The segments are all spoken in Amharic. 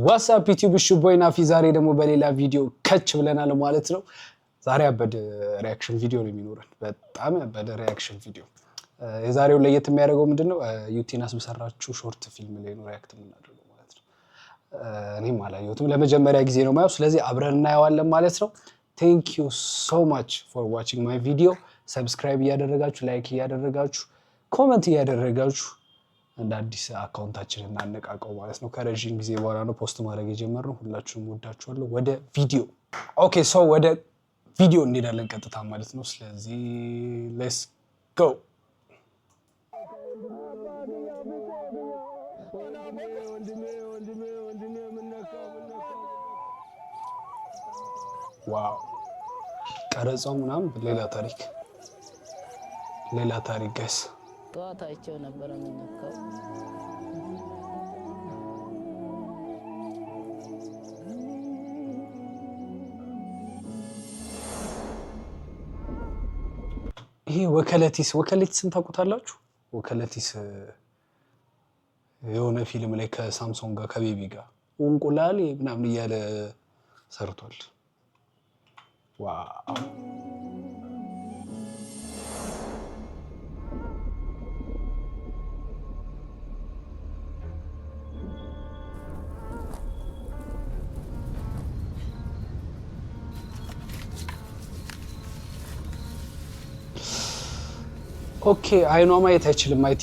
ዋትስአፕ ዩቲዩብ ሹቦይና ፊ ዛሬ ደግሞ በሌላ ቪዲዮ ከች ብለናል ማለት ነው። ዛሬ ያበደ ሪአክሽን ቪዲዮ ነው የሚኖረን። በጣም ያበደ ሪአክሽን ቪዲዮ። የዛሬው ለየት የሚያደርገው ምንድነው? ዩቲናስ በሰራችሁ ሾርት ፊልም ላይ ነው ሪአክት የምናደርገው ማለት ነው። እኔም አላየሁትም ለመጀመሪያ ጊዜ ነው ማየው። ስለዚህ አብረን እናየዋለን ማለት ነው። Thank you so much for watching my video. ሰብስክራይብ እያደረጋችሁ ላይክ እያደረጋችሁ ኮሜንት እያደረጋችሁ እንደ አዲስ አካውንታችንን እናነቃቀው ማለት ነው። ከረጅም ጊዜ በኋላ ነው ፖስት ማድረግ የጀመርነው። ሁላችሁም ወዳችኋለሁ። ወደ ቪዲዮ ኦኬ ሶ ወደ ቪዲዮ እንሄዳለን ቀጥታ ማለት ነው። ስለዚህ ሌትስ ጎ። ዋው ቀረጻው ምናምን ሌላ ታሪክ ጋይስ። ጧታቸው ነበር የሚነካው። ይሄ ወከለቲስን ታውቁታላችሁ? ወከለቲስ የሆነ ፊልም ላይ ከሳምሶን ጋር ከቤቢ ጋር እንቁላሌ ምናምን እያለ ሰርቷል። ዋው ኦኬ አይኗ ማየት አይችልም። አይ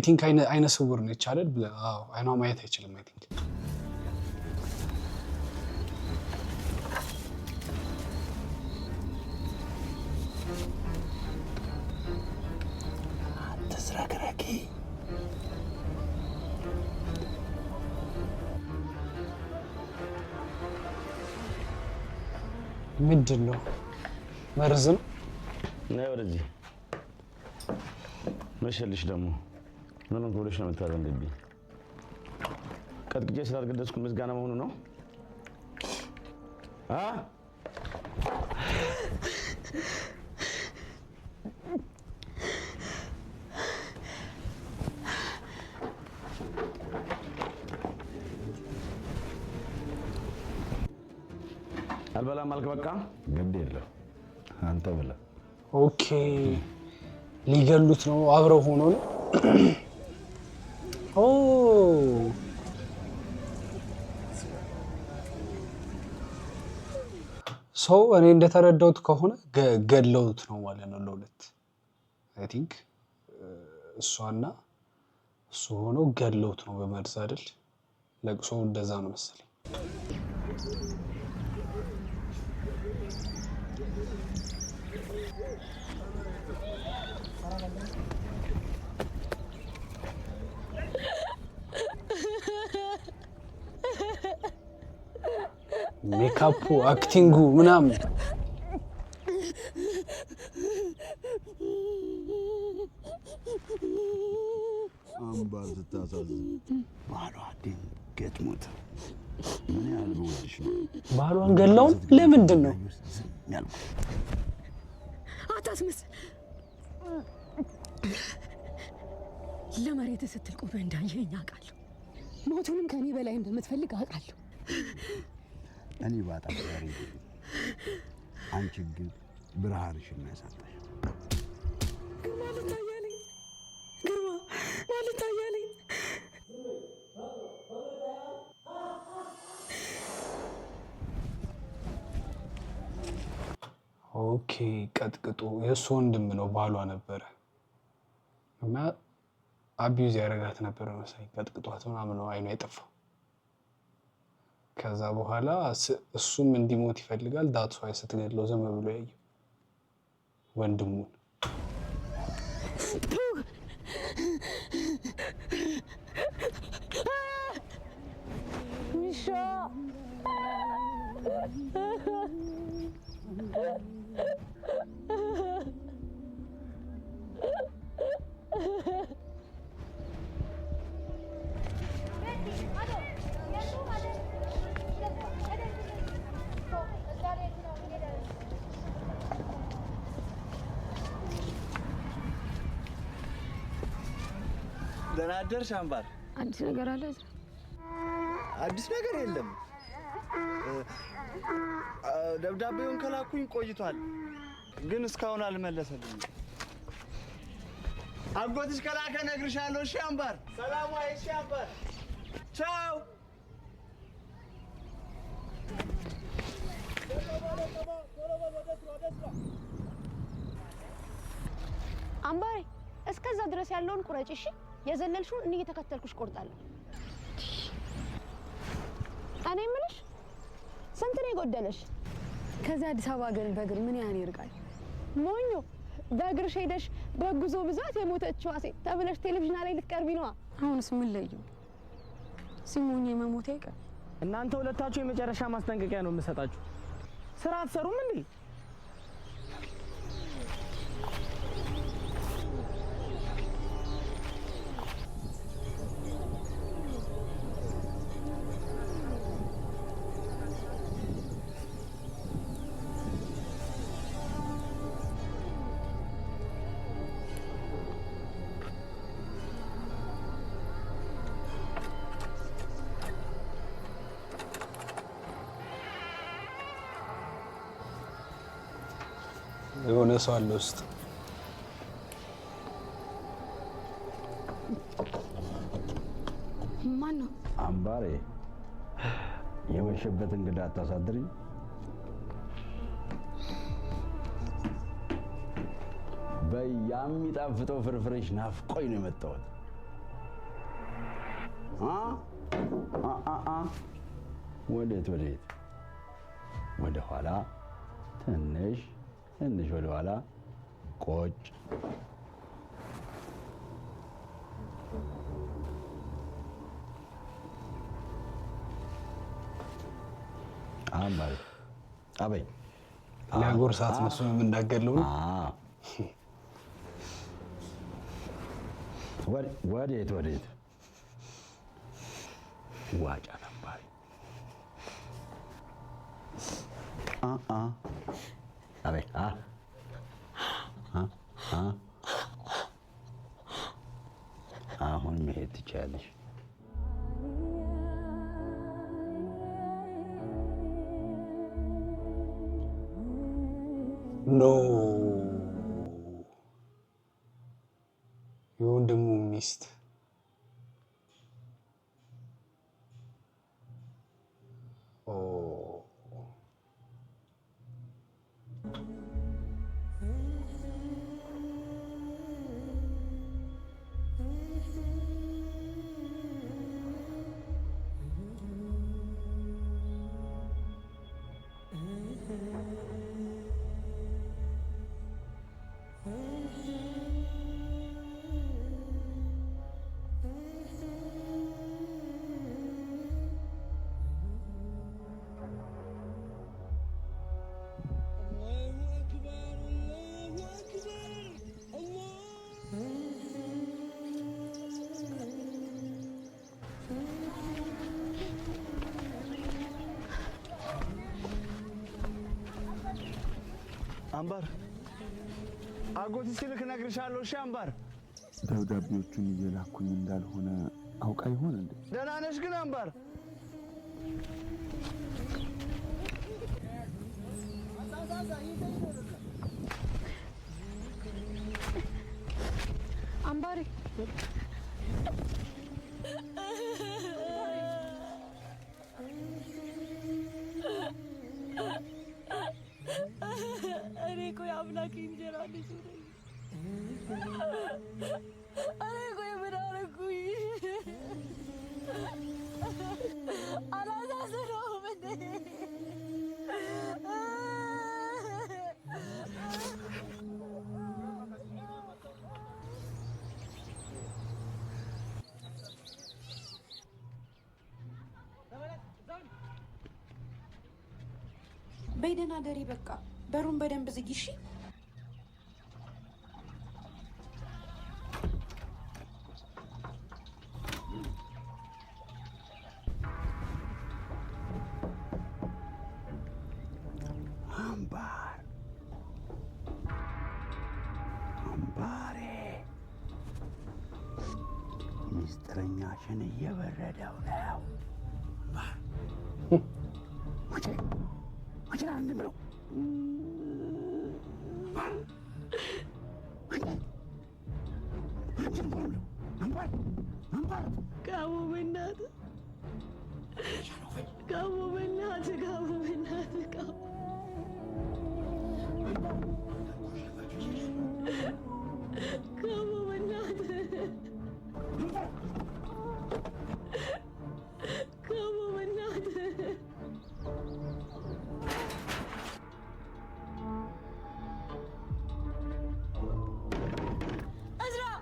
ቲንክ አይነ ስውር ነች አይደል? አዎ አይኗ ማየት አይችልም። አይ ቲንክ አትስራክራኪ ምንድን ነው? መርዝ ነው ነው ወደዚህ መሸልሽ ደግሞ ምንም ኮሎሽ ነው የምታረንብኝ። ቀጥቅጬ ስላልገደስኩ ምስጋና መሆኑ ነው። አልበላም አልክ። በቃ ግድ የለም አንተ ብላ። ኦኬ ሊገሉት ነው አብረው ሆኖ ነው። ኦ ሰው እኔ እንደተረዳሁት ከሆነ ገለውት ነው ማለት ነው ለሁለት። አይ ቲንክ እሷና እሱ ሆኖ ገለውት ነው በመርዝ አይደል? ለቅሶ እንደዛ ነው መሰለኝ። ሜካፑ አክቲንጉ ምናምን አምባር ስታሳዝን ባሏ ድንገት ሞተ። ምን ያህል ብወድሽ ነው ባሏን ገለውን? ለምንድን ነው አታስመስል። ለመሬት ስትል ቆመህ እንዳየኸኝ አውቃለሁ። ሞቱንም ከኔ በላይ እንደምትፈልግ አውቃለሁ። እኔ ባጣም ዛሬ አንቺ ግን ብርሃንሽን ያሳጣሽ። ግርማ ማለት አያለኝ። ኦኬ ቀጥቅጦ የእሱ ወንድም ነው ባሏ ነበረ እና አቢዩዝ ያደረጋት ነበረ መሰለኝ። ቀጥቅጧት ምናምን ነው አይኗ የጠፋው። ከዛ በኋላ እሱም እንዲሞት ይፈልጋል። ዳትስ ዋይ ስትገድለው ዝም ብሎ ያየው ወንድሙን። ደህና አደርሽ አምባር? አዲስ ነገር አለ? አዲስ ነገር የለም። ደብዳቤውን ከላኩኝ ቆይቷል፣ ግን እስካሁን አልመለሰልኝም። አጎትሽ ከላከ እነግርሻለሁ። እሺ አምባር፣ ሰላም ዋይ። እሺ አምባር፣ ቻው። አምባሬ እስከዛ ድረስ ያለውን ቁረጭ እሺ። የዘለልሽውን እኔ እየተከተልኩሽ ቆርጣለሁ። እኔ የምልሽ ስንት ነው የጎደለሽ? ከዚህ አዲስ አበባ ግን በእግር ምን ያህል ይርቃል? ሞኞ በእግርሽ ሄደሽ በጉዞ ብዛት የሞተችዋ ሴት ተብለሽ ቴሌቪዥን ላይ ልትቀርቢ ነዋ። አሁንስ ምን ለየው? ሲሞኝ የመሞት አይቀር። እናንተ ሁለታችሁ የመጨረሻ ማስጠንቀቂያ ነው የምሰጣችሁ። ስራ አትሰሩም እንዴ? የሆነ ሰው አለ ውስጥ። ማን ነው? አምባሬ የመሸበት እንግዳ አታሳድሪኝ። በያሚጣፍጠው ፍርፍርሽ ናፍቆኝ ነው የመጣሁት። ወዴት ወዴት? ወደ ኋላ ትንሽ ወደ ኋላ ቆጭ። አምባሬ አበይ ሊያጎርሳት ነው እሱም እንዳገለው ነው። ወዴት ወዴት? ዋጫ አምባሬ አበይ አሁን መሄድ ትችያለሽ። ኖ የወንድሙ ሚስት አምባር አጎት ሲልክ እነግርሻለሁ። እሺ አምባር። ደብዳቤዎቹን እየላኩኝ እንዳልሆነ አውቃ ይሆን እንዴ? ደህና ነሽ ግን አምባር? አምባሬ እኔ እኮ የአምላክ እንጀራ ልጅ ነኝ። እኔ እኮ ምን አደረኩኝ? አላሳዝነውም እንዴ? በይደና ደሪ በቃ በሩን በደንብ ዝጊ እሺ። አምባሬ ሚስጥረኛሽን እየበረደው ነው። መኪና እንደምለው Kamu benar. Kamu benar, kamu benar, kamu. Kamu benar. Kamu benar. Azra.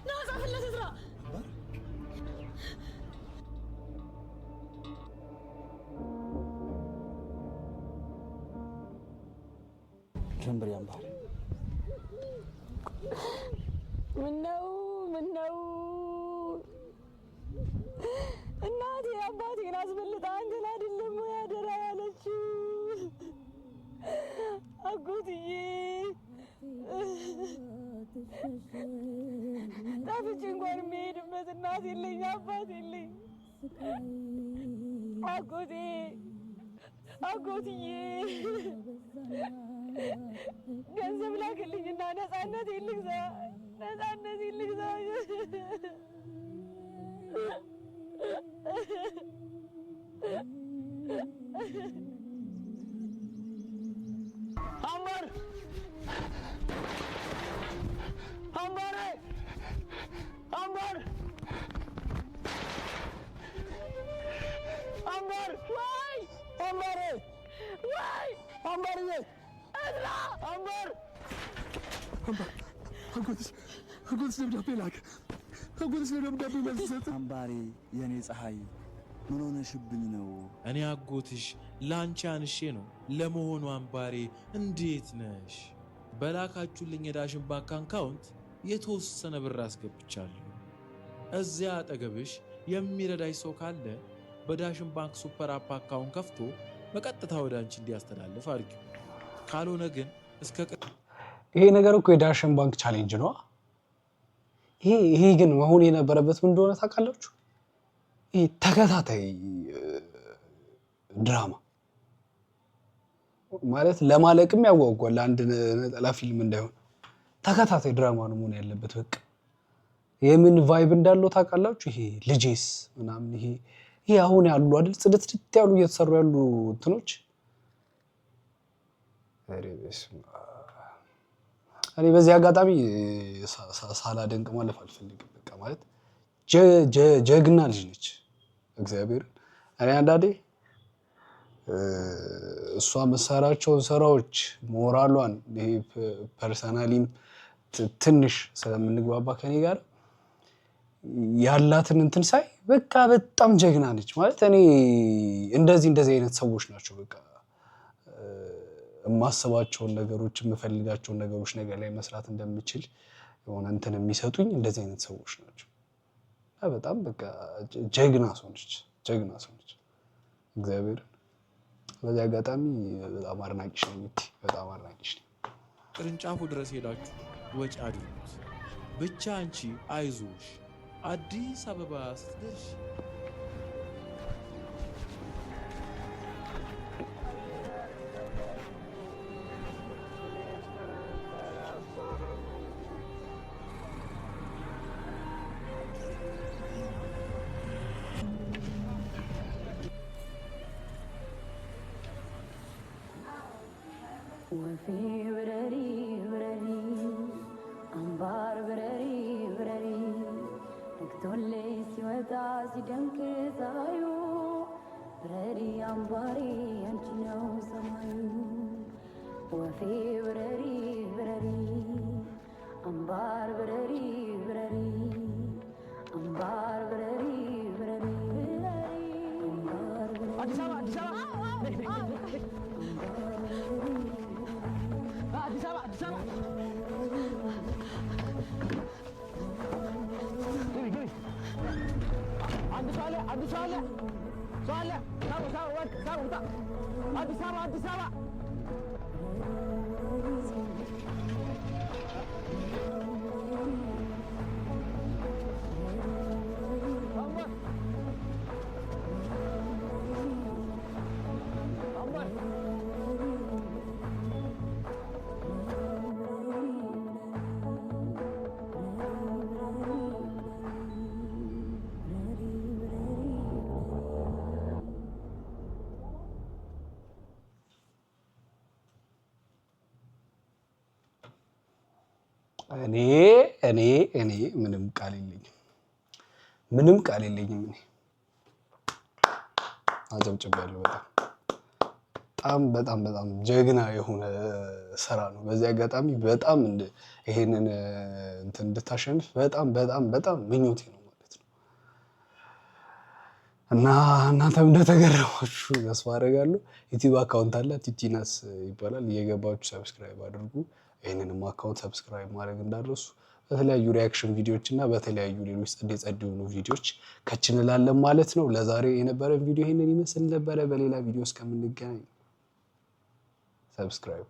نازع في الأزرق. ጀምበር ያምባር ምነው እናቴ አባቴን አስበልጣ አንተን አይደለም ወይ አደራ ያለችው? አጎትዬ ጠፍቼ እንኳን የሚሄድበት እናት የለኝ አባት የለኝ። አጎትዬ ገንዘብ ላክልኝና ነፃነት ልግዛ። አምባር አምባሬ የኔ ፀሐይ ምን ሆነሽብኝ ነው? እኔ አጎትሽ ላንቺ አንሼ ነው። ለመሆኑ አምባሬ እንዴት ነሽ? በላካችሁልኝ የዳሽን ባንክ አካውንት የተወሰነ ብር አስገብቻለሁ። እዚያ አጠገብሽ የሚረዳሽ ሰው ካለ በዳሽን ባንክ ሱፐር አፕ አካውንት ከፍቶ በቀጥታ ወደ አንቺ እንዲያስተላልፍ አድርጊው። ካልሆነ ግን ይሄ ነገር እኮ የዳሽን ባንክ ቻሌንጅ ነው። ይሄ ግን መሆን የነበረበት ምን እንደሆነ ታውቃላችሁ? ይሄ ተከታታይ ድራማ ማለት ለማለቅም ያጓጓል። አንድ ነጠላ ፊልም እንዳይሆን ተከታታይ ድራማ ነው መሆን ያለበት። በቃ የምን ቫይብ እንዳለው ታውቃላችሁ? ይሄ ልጄስ ምናምን ይሄ አሁን ያሉ አይደል ጽድት ያሉ እየተሰሩ ያሉ እንትኖች እኔ በዚህ አጋጣሚ ሳላደንቅ ማለፍ አልፈልግም። በቃ ማለት ጀግና ልጅ ነች። እግዚአብሔር እኔ አንዳንዴ እሷ መሰራቸውን ስራዎች ሞራሏን ይሄ ፐርሰናሊም ትንሽ ስለምንግባባ ከኔ ጋር ያላትን እንትን ሳይ በቃ በጣም ጀግና ነች። ማለት እኔ እንደዚህ አይነት ሰዎች ናቸው በቃ የማስባቸውን ነገሮች የምፈልጋቸውን ነገሮች ነገር ላይ መስራት እንደምችል የሆነ እንትን የሚሰጡኝ እንደዚህ አይነት ሰዎች ናቸው። በጣም በቃ ጀግና ሰው ነች። እግዚአብሔር በዚህ አጋጣሚ በጣም አድናቂሽ ነኝ። በጣም አድናቂሽ ነኝ። ቅርንጫፉ ድረስ ሄዳችሁ ወጪ አድርጉት። ብቻ አንቺ አይዞሽ። አዲስ አበባ ስትደርሽ ወፌ ብረሪ ብረሪ አምባር ብረሪ ብረሪ ነግቶልኝ ሲወጣ ሲደምቅ ፀሐዩ ብረሪ አምባሬ አንቺ ነው ሰማዩ። ወፌ ብረሪ ብረሪ አምባር ብረሪ ብረሪ አምባር ብረሪ ብረሪ አምባር ብረሪ አዲስ አበባ አዲስ አበባ አዲስ አበባ እኔ ምንም ቃል የለኝም። እኔ አጨብጭቤያለሁ። በጣም ጀግና የሆነ ስራ ነው። በዚህ አጋጣሚ በጣም ይሄንን እንትን እንድታሸንፍ በጣም ምኞቴ ነው ማለት ነው። እና እናንተም እንደተገረማችሁ ተስፋ አደርጋለሁ። ዩቲዩብ አካውንት አለ፣ ቲቲናስ ይባላል። እየገባችሁ ሰብስክራይብ አድርጉ። ይህንንም አካውንት ሰብስክራይብ ማድረግ እንዳትረሱ። በተለያዩ ሪያክሽን ቪዲዮዎች እና በተለያዩ ሌሎች ጸድ የሆኑ ቪዲዮዎች ከች እንላለን ማለት ነው። ለዛሬ የነበረን ቪዲዮ ይሄንን ይመስል ነበረ። በሌላ ቪዲዮ እስከምንገናኝ ሰብስክራይብ